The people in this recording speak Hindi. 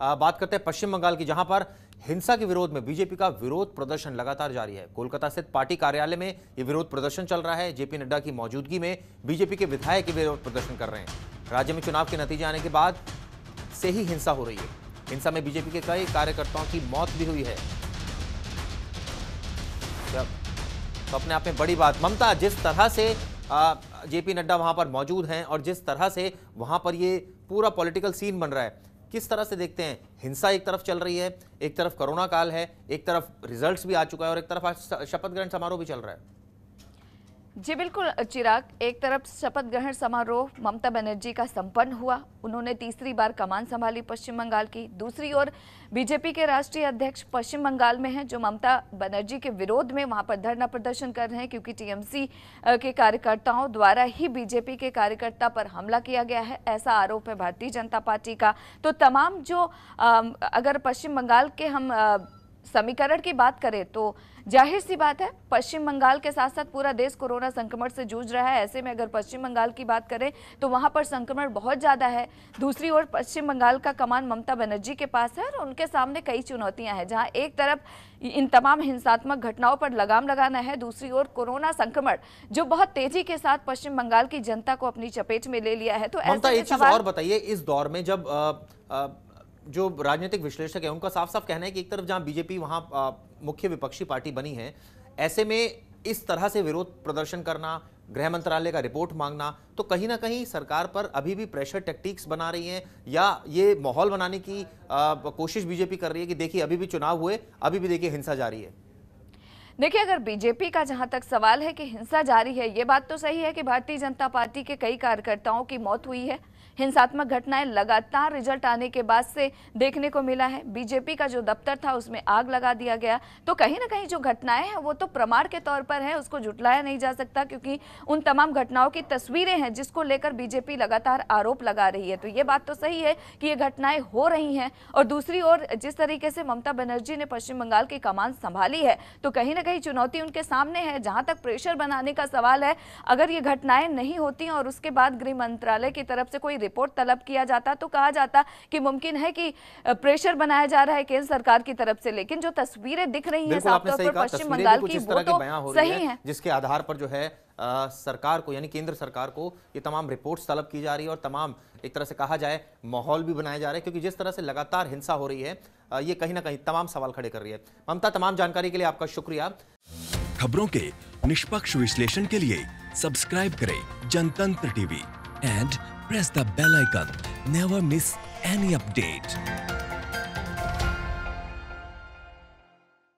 बात करते हैं पश्चिम बंगाल की, जहां पर हिंसा के विरोध में बीजेपी का विरोध प्रदर्शन लगातार जारी है। कोलकाता स्थित पार्टी कार्यालय में यह विरोध प्रदर्शन चल रहा है। जेपी नड्डा की मौजूदगी में बीजेपी के विधायक विरोध प्रदर्शन कर रहे हैं। राज्य में चुनाव के नतीजे आने के बाद से ही हिंसा हो रही है। हिंसा में बीजेपी के कई कार्यकर्ताओं की मौत भी हुई है। तो अपने आप में बड़ी बात, ममता, जिस तरह से जेपी नड्डा वहां पर मौजूद हैं और जिस तरह से वहां पर ये पूरा पॉलिटिकल सीन बन रहा है, किस तरह से देखते हैं? हिंसा एक तरफ चल रही है, एक तरफ कोरोना काल है, एक तरफ रिजल्ट्स भी आ चुका है और एक तरफ आज शपथ ग्रहण समारोह भी चल रहा है। जी बिल्कुल चिराग, एक तरफ शपथ ग्रहण समारोह ममता बनर्जी का संपन्न हुआ। उन्होंने तीसरी बार कमान संभाली पश्चिम बंगाल की। दूसरी ओर बीजेपी के राष्ट्रीय अध्यक्ष पश्चिम बंगाल में हैं, जो ममता बनर्जी के विरोध में वहां पर धरना प्रदर्शन कर रहे हैं, क्योंकि टीएमसी के कार्यकर्ताओं द्वारा ही बीजेपी के कार्यकर्ता पर हमला किया गया है, ऐसा आरोप है भारतीय जनता पार्टी का। तो तमाम जो अगर पश्चिम बंगाल के हम समीकरण की बात करें तो जाहिर सी बात है, पश्चिम बंगाल के साथ साथ पूरा देश कोरोना संक्रमण से जूझ रहा है। ऐसे में अगर पश्चिम बंगाल की बात करें तो वहां पर संक्रमण बहुत ज्यादा है। दूसरी ओर पश्चिम बंगाल का कमान ममता बनर्जी के पास है और उनके सामने कई चुनौतियां हैं, जहां एक तरफ इन तमाम हिंसात्मक घटनाओं पर लगाम लगाना है, दूसरी ओर कोरोना संक्रमण जो बहुत तेजी के साथ पश्चिम बंगाल की जनता को अपनी चपेट में ले लिया है। तो ममता, एक चीज और बताइए, इस दौर में जब जो राजनीतिक विश्लेषक है उनका साफ साफ कहना है कि एक तरफ जहां बीजेपी वहां मुख्य विपक्षी पार्टी बनी है, ऐसे में इस तरह से विरोध प्रदर्शन करना, गृह मंत्रालय का रिपोर्ट मांगना, तो कहीं ना कहीं सरकार पर अभी भी प्रेशर टैक्टिक्स बना रही हैं, या ये माहौल बनाने की कोशिश बीजेपी कर रही है कि देखिए अभी भी चुनाव हुए, अभी भी देखिए हिंसा जारी है। देखिए, अगर बीजेपी का जहां तक सवाल है कि हिंसा जारी है, ये बात तो सही है कि भारतीय जनता पार्टी के कई कार्यकर्ताओं की मौत हुई है। हिंसात्मक घटनाएं लगातार रिजल्ट आने के बाद से देखने को मिला है। बीजेपी का जो दफ्तर था उसमें आग लगा दिया गया। तो कहीं ना कहीं जो घटनाएं हैं वो तो प्रमाण के तौर पर है, उसको झुटलाया नहीं जा सकता, क्योंकि उन तमाम घटनाओं की तस्वीरें हैं जिसको लेकर बीजेपी लगातार आरोप लगा रही है। तो ये बात तो सही है कि ये घटनाएं हो रही हैं। और दूसरी ओर जिस तरीके से ममता बनर्जी ने पश्चिम बंगाल की कमान संभाली है, तो कहीं ना कहीं चुनौती उनके सामने है। जहां तक प्रेशर बनाने का सवाल है, अगर ये घटनाएं नहीं होती और उसके बाद गृह मंत्रालय की तरफ से कोई रिपोर्ट तलब किया जाता तो कहा जाता कि मुमकिन है कि प्रेशर बनाया जा रहा है केंद्र सरकार की तरफ से। लेकिन जो तस्वीरें दिख रही हैं साफ तौर पर पश्चिम बंगाल की, वो तो सही है, जिसके आधार पर जो है सरकार को, यानी केंद्र सरकार को ये तमाम रिपोर्ट्स तलब की जा रही है और तमाम एक तरह से कहा जाए माहौल भी बनाया जा रहा है, क्योंकि जिस तरह से लगातार हिंसा हो रही है ये कहीं ना कहीं तमाम सवाल खड़े कर रही है। ममता, तमाम जानकारी के लिए आपका शुक्रिया। खबरों के निष्पक्ष विश्लेषण के लिए सब्सक्राइब करें जनतंत्र TV and press the bell icon. Never miss any update.